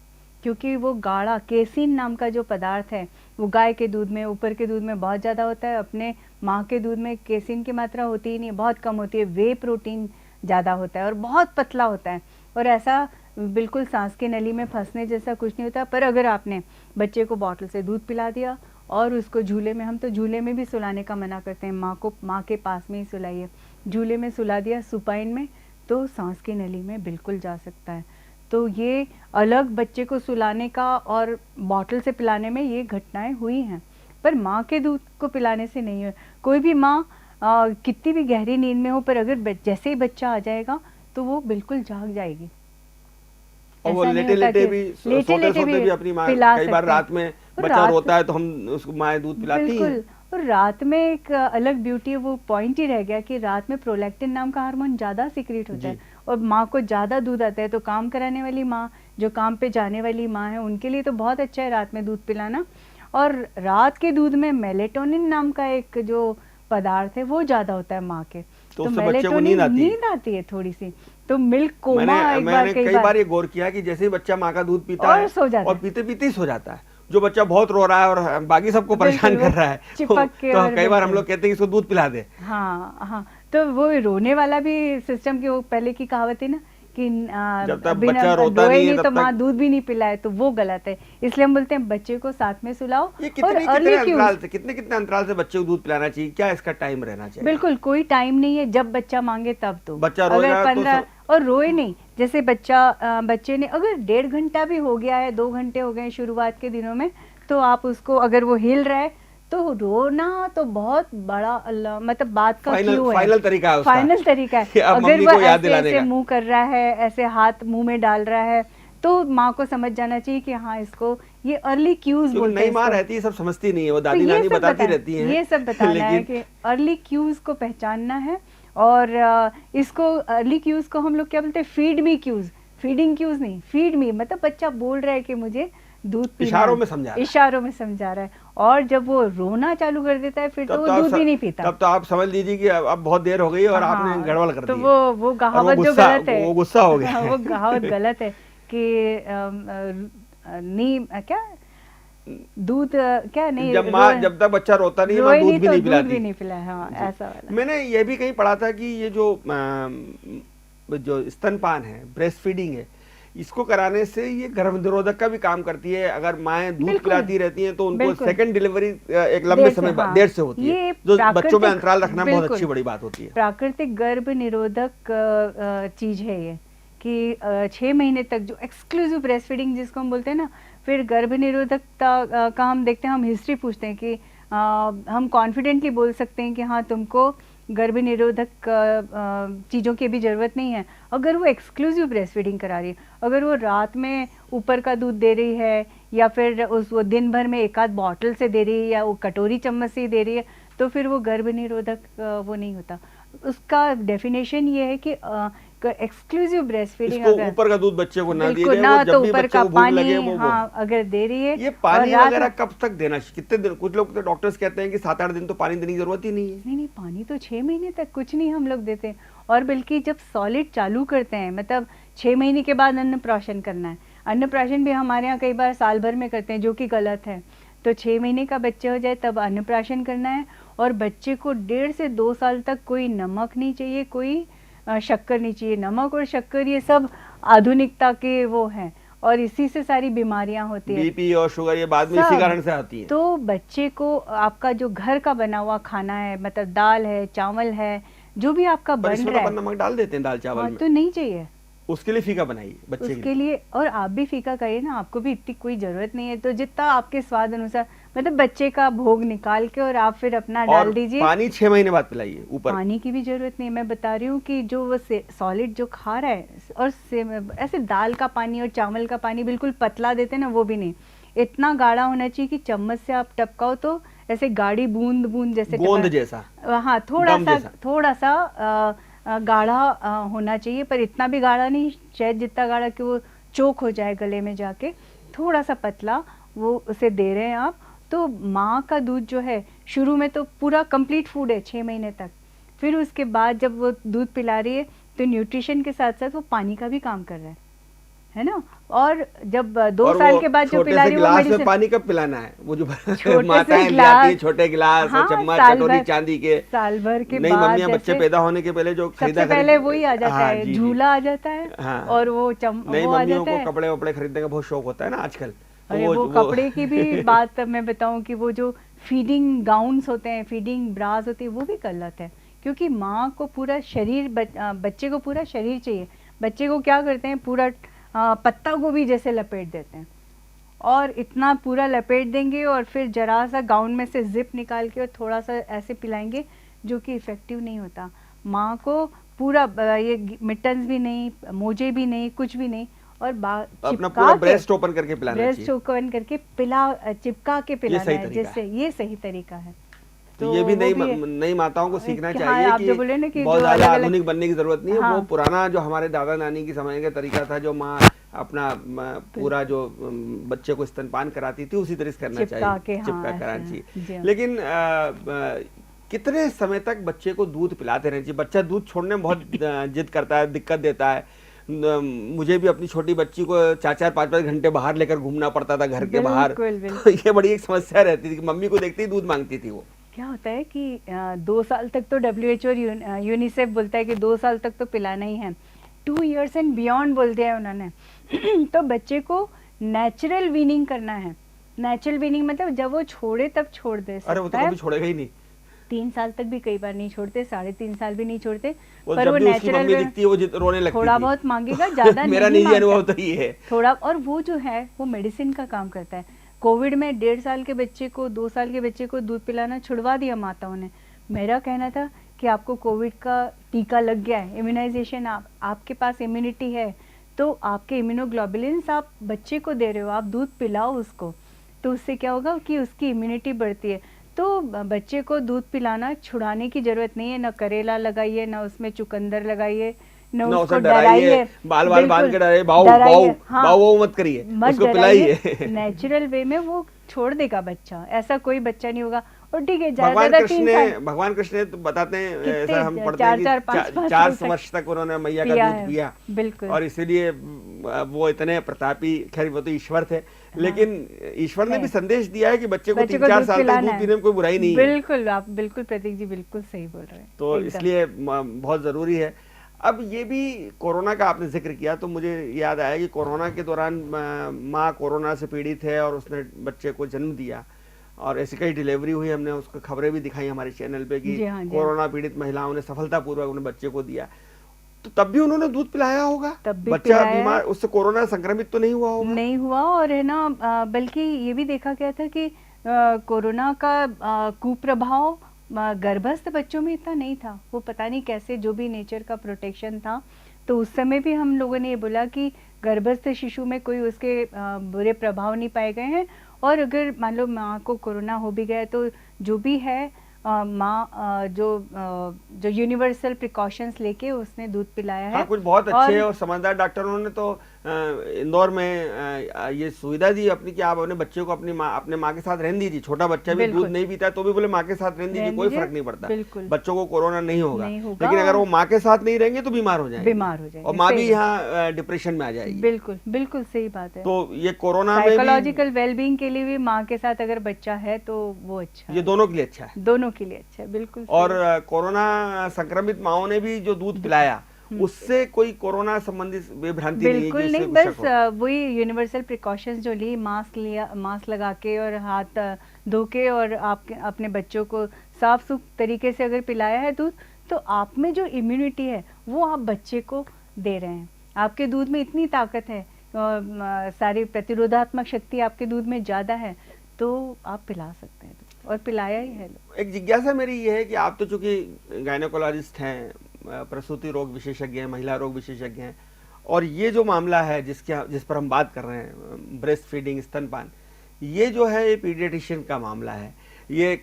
क्योंकि वो गाढ़ा केसिन नाम का जो पदार्थ है वो गाय के दूध में, ऊपर के दूध में बहुत ज़्यादा होता है। अपने माँ के दूध में केसिन की मात्रा होती ही नहीं, बहुत कम होती है। वे प्रोटीन ज़्यादा होता है और बहुत पतला होता है, और ऐसा बिल्कुल सांस की नली में फंसने जैसा कुछ नहीं होता। पर अगर आपने बच्चे को बॉटल से दूध पिला दिया और उसको झूले में, हम तो झूले में भी सुलाने का मना करते हैं, माँ के पास में ही सुलाइए, झूले में सुला दिया सुपाइन में, तो सांस की नली में बिल्कुल जा सकता है। तो ये अलग बच्चे को सुलाने का और बॉटल से पिलाने में ये घटनाएं हुई हैं, पर माँ के दूध को पिलाने से नहीं है। कोई भी माँ कितनी भी गहरी नींद में हो, पर अगर जैसे ही बच्चा आ जाएगा तो वो बिल्कुल जाग जाएगी। और वो ऐसा नहीं लेटे होता लेटे कि भी लेटे सोते लेटे सोते भी अपनी माँ, पिला कई बार सकते हैं। रात में और बच्चा रात रोता है तो हम उसको माँ दूध पिलाती हैं। बिल्कुल, और रात में एक अलग ब्यूटी है, वो पॉइंट ही रह गया कि रात में प्रोलैक्टिन नाम का हार्मोन ज़्यादा सीक्रेट होता है, और माँ को ज़्यादा दूध आता है। तो काम कराने वाली माँ, जो काम पे जाने वाली माँ है, उनके लिए तो बहुत अच्छा है रात में दूध पिलाना। और रात के दूध में मेलेटोनिन नाम का एक जो पदार्थ है वो ज़्यादा होता है माँ के, तो उससे बच्चे को नींद आती है थोड़ी सी, तो मिल्क कोमा मैंने कई बार ये गौर किया कि जैसे ही बच्चा माँ का दूध पीता और है सो जाता और पीते पीते ही सो जाता है, जो बच्चा बहुत रो रहा है और बाकी सबको परेशान कर रहा है, चिपक के, तो और कई बार हम बिल्कुल। लोग कहते हैं कि इसको दूध पिला दे। हाँ हाँ, तो वो रोने वाला भी सिस्टम की, वो पहले की कहावत है ना कि जब तक बिना बच्चा रोता रोए नहीं है तो तब माँ तक। दूध भी नहीं पिलाए, तो वो गलत है। इसलिए हम बोलते हैं बच्चे को साथ में सुलाओ। ये और कितने अर्ली अंतराल से कितने अंतराल से बच्चे को दूध पिलाना चाहिए, क्या इसका टाइम रहना चाहिए? बिल्कुल कोई टाइम नहीं है, जब बच्चा मांगे तब दो। बच्चा रोएगा अगर तो 15 और रोए नहीं, जैसे बच्चे ने अगर 1.5 घंटा भी हो गया है, 2 घंटे हो गए शुरुआत के दिनों में, तो आप उसको, अगर वो हिल रहा है तो रोना तो बहुत बड़ा मतलब बात का क्यों है, फाइनल तरीका है उसका। फाइनल तरीका कि है। अब अगर मम्मी वो को याद ऐसे दिलाने ऐसे का। मुंह कर रहा है, ऐसे हाथ मुंह में डाल रहा है, तो माँ को समझ जाना चाहिए कि हाँ इसको, ये अर्ली क्यूज क्योंकि बोलते हैं नई माँ इसको। रहती है, सब समझती नहीं है, वो तो दादी ये नानी सब बताती रहती हैं, ये सब बताना है कि अर्ली क्यूज को पहचानना है। और इसको अर्ली क्यूज को हम लोग क्या बोलते हैं, feed me cues, feeding cues नहीं, फीड मी मतलब बच्चा बोल रहा है कि मुझे दूध पीना इशारों है, में समझा रहा है। इशारों में समझा रहा है। और जब वो रोना चालू कर देता है फिर तो वो दूध भी नहीं पीता। तब तो आप समझ लीजिए कि अब बहुत देर हो गई है और आपने गड़बड़ कर दी। तो वो कहावत जो गलत है, वो गुस्सा हो गया है। वो कहावत गलत है कि क्या दूध क्या नहीं, जब तक बच्चा रोता नहीं है माँ दूध भी नहीं पिलाती। दूध भी नहीं पिलाया, हाँ ऐसा वाला। मैंने ये भी कहीं पढ़ा था कि ये जो स्तनपान है, ब्रेस्ट फीडिंग है, इसको कराने से ये गर्भ निरोधक का भी काम करती है। अगर माएँ दूध पिलाती रहती हैं तो उनको सेकंड डिलीवरी एक लंबे समय बाद देर से होती है, जो बच्चों में अंतराल रखना बहुत अच्छी बड़ी बात होती है। प्राकृतिक गर्भ निरोधक चीज है ये, कि 6 महीने तक जो एक्सक्लूसिव ब्रेस्ट फीडिंग जिसको हम बोलते हैं ना, फिर गर्भ निरोधकता का हम देखते हैं, हम हिस्ट्री पूछते हैं कि हम कॉन्फिडेंटली बोल सकते हैं कि हाँ तुमको गर्भ निरोधक चीज़ों की भी ज़रूरत नहीं है अगर वो एक्सक्लूसिव ब्रेस्ट फीडिंग करा रही है। अगर वो रात में ऊपर का दूध दे रही है, या फिर वो दिन भर में एक आध बॉटल से दे रही है, या वो कटोरी चम्मच से दे रही है, तो फिर वो गर्भ निरोधक वो नहीं होता। उसका डेफिनेशन ये है कि एक्सक्लूसिव ब्रेस्ट फीडिंग, अगर ऊपर का दूध बच्चे को ना दिया जाए, ना जब तो भी ऊपर बच्चे का को भूख पानी लगे वो हाँ अगर दे रही है। ये पानी वगैरह कब तक देना चाहिए, कितने दिन? कुछ लोग तो डॉक्टर्स कहते हैं कि 7-8 दिन तो पानी देने की जरूरत ही नहीं है। नहीं, पानी तो 6 महीने तक कुछ नहीं हम लोग देते हैं। और बल्कि जब सॉलिड चालू करते हैं, मतलब 6 महीने के बाद अन्नप्राशन करना है। अन्नप्राशन भी हमारे यहाँ कई बार साल भर में करते हैं, जो कि गलत है। तो 6 महीने का बच्चा हो जाए तब अन्नप्राशन करना है। और बच्चे को 1.5 से 2 साल तक कोई नमक नहीं चाहिए, कोई शक्कर नहीं चाहिए। नमक और शक्कर ये सब आधुनिकता के वो हैं, और इसी से सारी बीमारियां होती है, बीपी और शुगर ये बाद में इसी कारण से आती है। तो बच्चे को आपका जो घर का बना हुआ खाना है, मतलब दाल है, चावल है, जो भी आपका बन रहा है, नमक डाल देते हैं दाल चावल में, तो नहीं चाहिए। उसके लिए फीका बनाइए बच्चे के उसके लिए। और आप भी फीका करिए ना, आपको भी इतनी कोई जरूरत नहीं है, तो जितना आपके स्वाद अनुसार, मतलब बच्चे का भोग निकाल के और आप फिर अपना डाल और दीजिए। पानी 6 महीने बाद पिलाइए ऊपर। पानी की भी जरूरत नहीं है, मैं बता रही हूँ कि जो वो सॉलिड जो खा रहा है, और ऐसे दाल का पानी और चावल का पानी बिल्कुल पतला देते हैं ना, वो भी नहीं, इतना गाढ़ा होना चाहिए कि चम्मच से आप टपकाओ तो ऐसे गाढ़ी बूंद बूंद जैसे गोंद जैसा, हाँ, थोड़ा सा गाढ़ा होना चाहिए, पर इतना भी गाढ़ा नहीं, शायद जितना गाढ़ा कि वो चोक हो जाए गले में जाके, थोड़ा सा पतला वो उसे दे रहे हैं आप। तो माँ का दूध जो है शुरू में तो पूरा कंप्लीट फूड है 6 महीने तक, फिर उसके बाद जब वो दूध पिला रही है तो न्यूट्रिशन के साथ साथ वो पानी का भी काम कर रहा है ना। और जब 2 साल के बाद जो पिला रही है वो मेडिसिन, पानी कब पिलाना है, वो जो माताएं ले आती है छोटे गिलास और चम्मच कटोरी चांदी के, साल भर के नहीं बाद मम्मियां बच्चे पैदा होने के पहले जो खरीदा, सबसे पहले वही आ जाता हाँ, है, झूला आ जाता है, हाँ, और वो नहीं, वो आ मम्मियों जाता को है। कपड़े वपड़े खरीदने का बहुत शौक होता है ना आजकल। अरे वो कपड़े की भी बात मैं बताऊं कि वो जो फीडिंग गाउन्स होते हैं, फीडिंग ब्रास होती है, वो भी गलत है, क्योंकि माँ को पूरा शरीर, बच्चे को पूरा शरीर चाहिए। बच्चे को क्या करते हैं, पूरा पत्ता गोभी जैसे लपेट देते हैं, और इतना पूरा लपेट देंगे और फिर जरा सा गाउन में से जिप निकाल के और थोड़ा सा ऐसे पिलाएंगे, जो कि इफेक्टिव नहीं होता। माँ को पूरा ये मिटन्स भी नहीं, मोजे भी नहीं, कुछ भी नहीं, और अपना पूरा ब्रेस्ट ओपन करके पिलाना चाहिए, ब्रेस्ट ओपन करके चिपका के पिलाना है, जिससे ये सही तरीका है। तो ये भी नई माताओं को सीखना चाहिए आप जो बोले ना कि बहुत ज्यादा आधुनिक बनने की जरूरत नहीं है। हाँ, वो पुराना जो हमारे दादा नानी की समय का तरीका था, जो माँ अपना पूरा जो बच्चे को स्तनपान कराती थी उसी तरह से करना चाहिए, चिपका कराना चाहिए। लेकिन कितने समय तक बच्चे को दूध पिलाते रहना चाहिए? बच्चा दूध छोड़ने में बहुत जिद करता है, दिक्कत देता है। मुझे भी अपनी छोटी बच्ची को 4-4, 5-5 घंटे बाहर लेकर घूमना पड़ता था घर के बाहर, तो ये बड़ी एक समस्या रहती थी कि मम्मी को देखते ही दूध मांगती थी वो। क्या होता है कि 2 साल तक तो WHO और यूनिसेफ बोलता है कि 2 साल तक तो पिलाना ही है, 2 years एंड बियॉन्ड बोल दिया है उन्होंने। तो बच्चे को नेचुरल वीनिंग करना है। नेचुरल वीनिंग मतलब जब वो छोड़े तब छोड़ दे सकता है। अरे वो तो कभी छोड़ेगा ही नहीं। 3 साल तक भी कई बार नहीं छोड़ते, 3.5 साल भी नहीं छोड़ते, पर वो नेचुरल दिखती है, वो रोने लगती थोड़ा बहुत मांगेगा, ज्यादा मेरा निजी अनुभव तो ये है थोड़ा। और वो जो है वो मेडिसिन का काम करता है। कोविड में 1.5 साल के बच्चे को, 2 साल के बच्चे को दूध पिलाना छुड़वा दिया माताओं ने। मेरा कहना था कि आपको कोविड का टीका लग गया है, इम्यूनाइजेशन, आपके पास इम्यूनिटी है, तो आपके इम्यूनोग्लोबुलिन्स आप बच्चे को दे रहे हो, आप दूध पिलाओ उसको, तो उससे क्या होगा कि उसकी इम्यूनिटी बढ़ती है। तो बच्चे को दूध पिलाना छुड़ाने की जरूरत नहीं है, ना करेला लगाइए, ना उसमें चुकंदर लगाइए, ना उसको डराइए, बाल बाल के डराइए, बाऊ मत करिए, उसको पिलाइए। नेचुरल वे में वो छोड़ देगा बच्चा, ऐसा कोई बच्चा नहीं होगा। और ठीक है, भगवान कृष्ण तो बताते हैं, ऐसा हम पढ़ते हैं कि 4 वर्ष तक उन्होंने मैया का दूध पिया, बिल्कुल, और इसीलिए वो इतने प्रतापी, खैर वो तो ईश्वर थे, लेकिन ईश्वर ने भी संदेश दिया है कि बच्चे को 3-4 साल तक दूध पीने में कोई बुराई नहीं है। बिल्कुल, आप बिल्कुल प्रतीक जी बिल्कुल सही बोल रहे हैं। तो इसलिए बहुत जरूरी है। अब ये भी कोरोना का आपने जिक्र किया तो मुझे याद आया कि कोरोना के दौरान माँ कोरोना से पीड़ित है और उसने बच्चे को जन्म दिया, और ऐसी कई डिलीवरी हुई, हमने उसको खबरें भी दिखाई हमारे चैनल पे कि कोरोना पीड़ित महिलाओं ने सफलतापूर्वक उन्हें बच्चे को दिया। तो तब भी उन्होंने दूध पिलाया होगा, बच्चा बीमार, उससे कोरोना संक्रमित तो नहीं हुआ होगा? नहीं हुआ, और है ना, बल्कि ये भी देखा गया था कि कोरोना का कुप्रभाव गर्भस्थ बच्चों में इतना नहीं था। वो पता नहीं कैसे, जो भी नेचर का प्रोटेक्शन था, तो उस समय भी हम लोगों ने ये बोला कि गर्भस्थ शिशु में कोई उसके बुरे प्रभाव नहीं पाए गए हैं। और अगर मान लो माँ को कोरोना हो भी गया तो जो भी है, माँ जो यूनिवर्सल प्रिकॉशंस लेके उसने दूध पिलाया है। हाँ, कुछ बहुत अच्छे और समझदार डॉक्टरों ने तो इंदौर में ये सुविधा दी अपनी कि आप अपने बच्चे को अपने माँ के साथ रहने दीजिए। छोटा बच्चा भी दूध नहीं पीता तो भी बोले माँ के साथ रहने दीजिए, कोई फर्क नहीं पड़ता, बच्चों को कोरोना नहीं होगा। लेकिन अगर वो माँ के साथ नहीं रहेंगे तो बीमार हो जाएंगे, और माँ भी यहाँ डिप्रेशन में आ जाएगी। बिल्कुल बिल्कुल सही बात है। तो ये कोरोना में साइकोलॉजिकल वेलबींग के लिए भी माँ के साथ अगर बच्चा है तो वो अच्छा है, ये दोनों के लिए अच्छा है, दोनों के लिए अच्छा है, बिल्कुल। और कोरोना संक्रमित माँओं ने भी जो दूध पिलाया उससे कोई कोरोना संबंधित विभ्रांति नहीं है? बिल्कुल नहीं, बस वही यूनिवर्सल प्रिकॉशंस जो ली, मास्क लगा के और हाथ धो के, और आपके अपने बच्चों को साफ सुथ तरीके से अगर पिलाया है दूध, तो आप में जो इम्यूनिटी है वो आप बच्चे को दे रहे हैं। आपके दूध में इतनी ताकत है, सारी प्रतिरोधात्मक शक्ति आपके दूध में ज़्यादा है, तो आप पिला सकते हैं और पिलाया ही है। एक जिज्ञासा मेरी ये है कि आप तो चूंकि गायनोकोलॉजिस्ट हैं, प्रसूति रोग विशेषज्ञ हैं, महिला रोग विशेषज्ञ हैं, और ये जो मामला है जिस पर हम बात कर रहे हैं, ब्रेस्ट फीडिंग, स्तनपान, ये जो है ये पीडियाट्रिशियन का मामला है। ये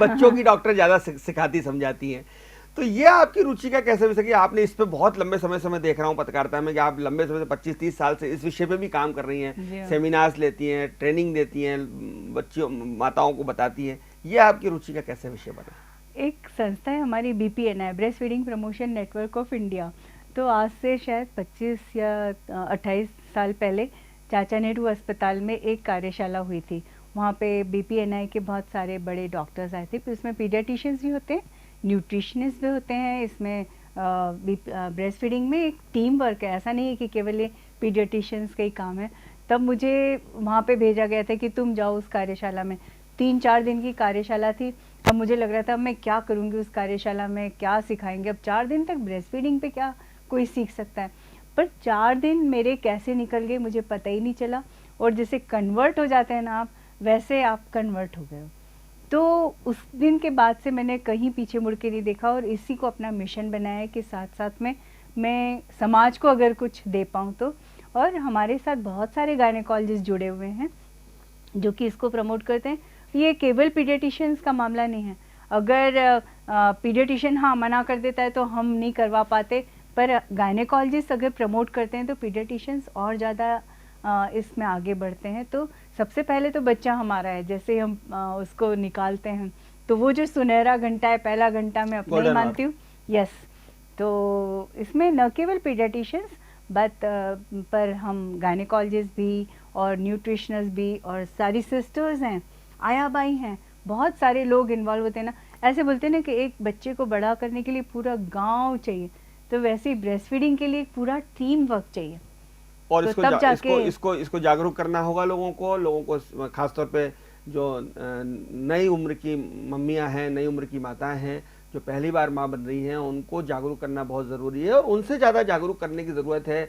बच्चों की डॉक्टर ज़्यादा सिखाती समझाती हैं। तो ये आपकी रुचि का कैसे हो सके? आपने इस पे बहुत लंबे समय से मैं देख रहा हूँ पत्रकारिता में कि आप लंबे समय से 25-30 साल से इस विषय पे भी काम कर रही हैं, सेमिनार्स लेती हैं, ट्रेनिंग देती हैं, बच्चियों माताओं को बताती हैं। ये आपकी रुचि का कैसे विषय बना? एक संस्था है हमारी BPNI, breast feeding promotion network of India. तो आज से शायद 25 या 28 साल पहले चाचा नेहरू अस्पताल में एक कार्यशाला हुई थी। वहाँ पे BPNI के बहुत सारे बड़े डॉक्टर्स आए थे। फिर उसमें पीडियाट्रिशियंस भी होते हैं, न्यूट्रिशनिस्ट भी होते हैं। इसमें ब्रेस्ट फीडिंग में एक टीम वर्क है, ऐसा नहीं है कि केवल ये पीडियाट्रिशियंस का ही काम है। तब मुझे वहाँ पे भेजा गया था कि तुम जाओ उस कार्यशाला में। 3-4 दिन की कार्यशाला थी। अब मुझे लग रहा था अब मैं क्या करूँगी उस कार्यशाला में, क्या सिखाएंगे। अब 4 दिन तक ब्रेस्ट फीडिंग पे क्या कोई सीख सकता है। पर 4 दिन मेरे कैसे निकल गए मुझे पता ही नहीं चला। और जैसे कन्वर्ट हो जाते हैं ना आप, वैसे आप कन्वर्ट हो गए हो। तो उस दिन के बाद से मैंने कहीं पीछे मुड़ के नहीं देखा और इसी को अपना मिशन बनाया कि साथ साथ में मैं समाज को अगर कुछ दे पाऊँ तो। और हमारे साथ बहुत सारे गायनेकोलॉजिस्ट जुड़े हुए हैं जो कि इसको प्रमोट करते हैं। ये केवल पीडियाट्रिशियंस का मामला नहीं है। अगर पीडियाट्रिशियन हाँ मना कर देता है तो हम नहीं करवा पाते, पर गायनेकोलॉजिस्ट अगर प्रमोट करते हैं तो पीडियाट्रिशियंस और ज़्यादा इसमें आगे बढ़ते हैं। तो सबसे पहले तो बच्चा हमारा है, जैसे हम उसको निकालते हैं तो वो जो सुनहरा घंटा है, पहला घंटा मैं अपना ही मानती हूँ। यस, तो इसमें न केवल पीडियाट्रिशियंस पर हम गायनेकोलॉजिस्ट भी और न्यूट्रिशनिस्ट भी और सारी सिस्टर्स हैं, आया बाई हैं, बहुत सारे लोग इन्वॉल्व होते हैं ना। ऐसे बोलते हैं ना कि एक बच्चे को बड़ा करने के लिए पूरा गांव चाहिए, तो वैसे ही ब्रेस्ट फीडिंग के लिए एक पूरा टीम वर्क चाहिए। और तो इसको जागरूक करना होगा लोगों को खासतौर पे जो नई उम्र की मम्मियां हैं, नई उम्र की माताएं हैं, जो पहली बार माँ बन रही हैं, उनको जागरूक करना बहुत ज़रूरी है। और उनसे ज़्यादा जागरूक करने की ज़रूरत है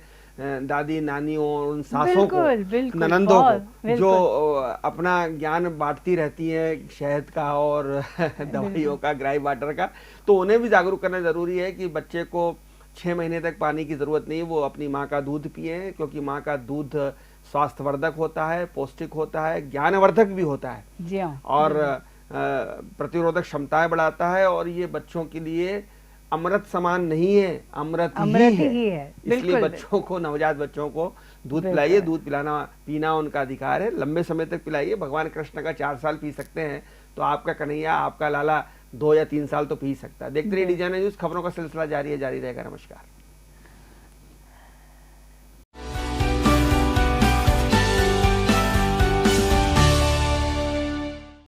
दादी नानियों, उन सासों को, ननंदों को, जो अपना ज्ञान बांटती रहती हैं शहद का और दवाइयों का, ग्राई वाटर का। तो उन्हें भी जागरूक करना ज़रूरी है कि बच्चे को 6 महीने तक पानी की ज़रूरत नहीं, वो अपनी माँ का दूध पिए, क्योंकि माँ का दूध स्वास्थ्यवर्धक होता है, पौष्टिक होता है, ज्ञानवर्धक भी होता है जी हाँ। और प्रतिरोधक क्षमताएं बढ़ाता है। और ये बच्चों के लिए अमृत समान नहीं है, अमृत ही है। इसलिए बच्चों को, नवजात बच्चों को दूध पिलाइए। दूध पीना उनका अधिकार है। लंबे समय तक पिलाइए। भगवान कृष्ण का 4 साल पी सकते हैं तो आपका कन्हैया, आपका लाला 2 या 3 साल तो पी सकता है। देखते रहिए DGN न्यूज़, खबरों का सिलसिला जारी रहेगा। नमस्कार।